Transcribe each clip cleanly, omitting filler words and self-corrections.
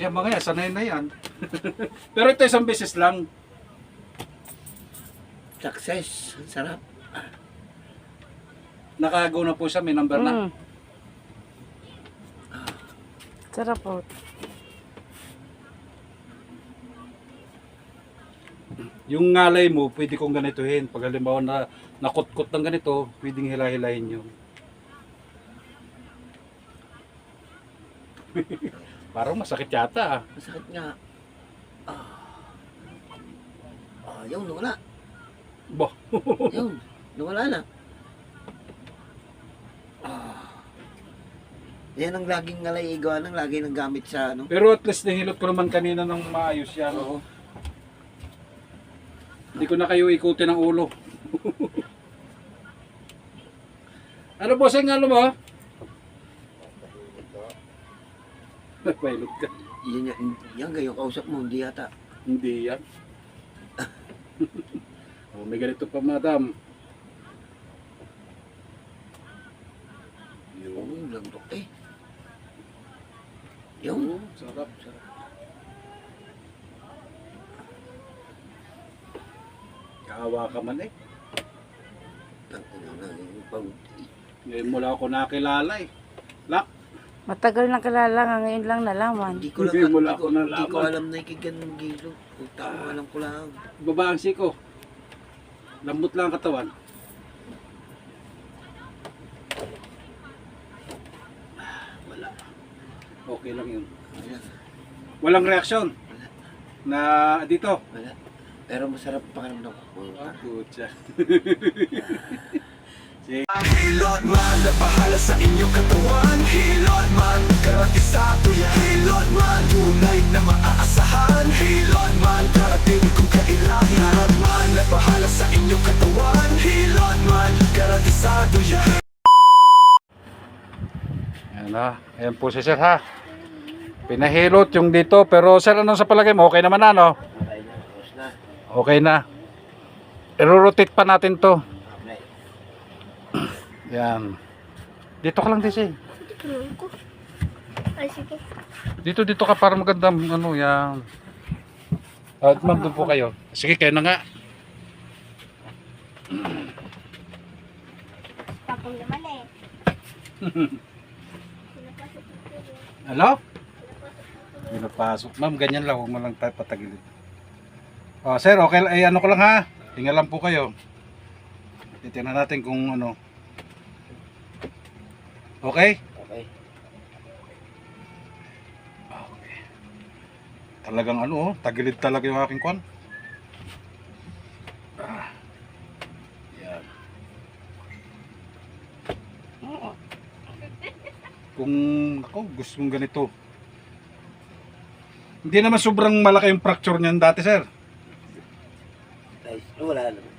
Yan mga yan, sanay na yan. Pero ito isang beses lang. Success. Ang sarap. Nakagaw na po siya, may number na. Sarap po. Yung ngalay mo, pwede kong ganituhin. Pag halimbawa na nakutkot ng ganito, pwedeng hilahilahin yun. Parang masakit yata. Masakit nga. Yun, nawala. Bah. Yun, nawala na. Yan ang laging nalaigaw ng lagi nang gamit sa ano. Pero at least nahilot ko naman kanina ng maayos yan. Oo. Hindi ko na kayo ikutin ng ulo. Ano bossing, ano mo? Pilot ka. Yan kayo kausap mo, hindi yata. Hindi yan. Oh, may ganito pa madam. Oo, Yun. yung langdok eh. Yung. Sarap. Kaawa ka man eh. Ngayon mo lang ako nakilala eh. Lak. Matagal na kilala nga, ngayon lang nalaman. Hindi ko lang, Hindi mo lang ako hindi ko nalaman. alam na ikigan ng gilo. Kung tama, alam ko lang. Baba ang siko. Lambot lang ang katawan. Wala. Okay lang yun. Wala. Walang reaksyon. Na dito. Wala. Pero masarap pakiramdam ko. Ah, putya. Hilot man na bahala sa inyong katawan. Hilot man, karatisado yan. Hilot man, tunay na maaasahan. Hilot man, karating kung kailangan. Hilot man na bahala sa inyong katawan. Hilot man, karatisado yan. Ayan na. Ayan po si sir ha. Pinahilot yung dito. Pero sir, anong sa palagay mo? Okay naman na, no? Okay na, tapos na. Okay na. I-rotate pa natin to. Okay. Yan. Dito ka lang, Desi. Ay, sige. Dito ka para magandang ano, yan. At ma'am, doon po kayo. Sige, kayo na nga. Tapong naman eh. Hello? Pinapasok. Ma'am, ganyan lang. Huwag mo lang tayo patagilid. Oh, sir, okay. Eh, ano ko lang ha. Tingnan lang po kayo. Titingnan natin kung ano. Okay? Okay. Okay. Talagang ano, tagilid talaga yung aking kwan. Yan. Kung ako gusto mong ganito. Hindi naman sobrang malaki yung fracture niyan dati, sir. Guys, wala naman.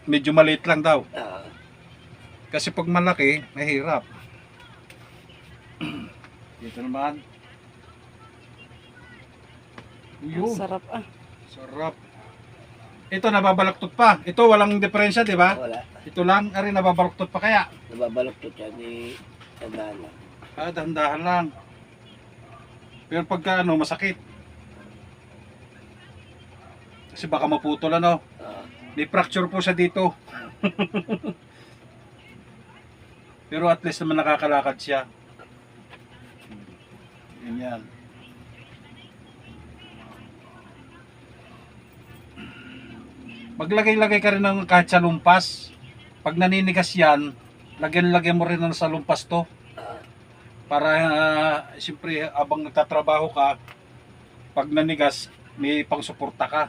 Medyo maliit lang daw. Ah, Kasi pag malaki, mahirap. Dito naman. Uyo, Sarap ah. sarap. Ito nababalaktot pa. Ito walang diferensya, di ba? wala. Ito lang, ari nababalaktot pa kaya. Nababalok to siya ni tandaan lang. Ah, dahan-dahan lang. Pero pagka ano, masakit. Kasi baka maputol ano. May fracture po siya dito. Pero at least naman nakakalakad siya. Ganyan. Maglagay-lagay ka rin ng kahit sa lumpas. Pag naninigas yan, lagyan-lagyan mo rin ng sa lumpas to. Para siyempre abang nagtatrabaho ka, pag nanigas, may pangsuporta ka.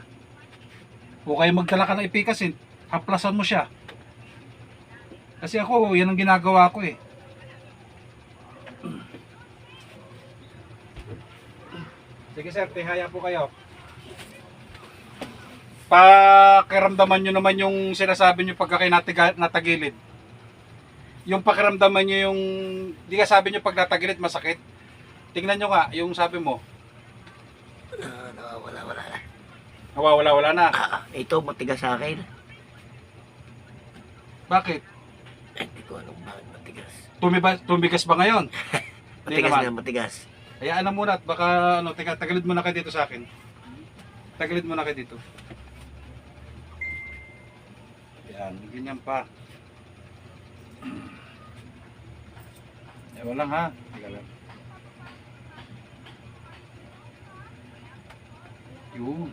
O kaya magdala ka ng ipikasin, haplasan mo siya. Kasi ako, yan ang ginagawa ko eh. Sige sir, tihaya po kayo. Pakiramdaman nyo naman yung sinasabi nyo pagka kayo natagilid. Yung pakiramdaman nyo yung, di ka sabi nyo pag natagilid masakit. Tingnan nyo nga, yung sabi mo. Wala na. Nawawala-wala na. Ito, matigas sa akin. Bakit? Hindi ko alam bakit matigas. Tumigas ba ngayon? Hindi Matigas naman. na, matigas. Hayaan na muna at baka ano, teka, tagalid muna kayo dito sa akin. Tagalid muna kayo dito. Yan, ganyan pa. Ewan lang ha. Teka lang. Yun.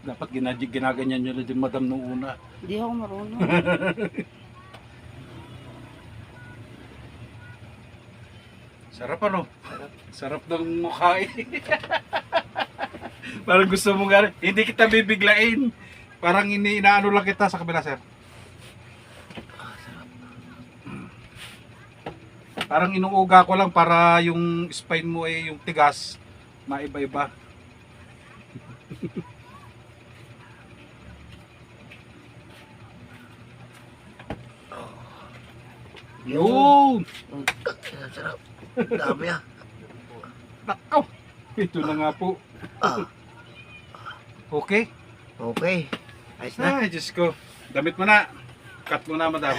Dapat ginaganyan nyo na din madam nung una. Hindi ako marunong. Sarap ano? Sarap ng mukha eh. Parang gusto mo nga, hindi kita bibiglain. Parang inaano lang kita sa kabila, sir. Parang inuuga ko lang para yung spine mo eh, yung tigas, maiba-iba. Yun! Sarap. Dami ah. Nakaw! Ito na nga po. Ah, Okay? okay. Ayos na. Ay, Diyos ko. Damit mo na. Cut mo na, madam.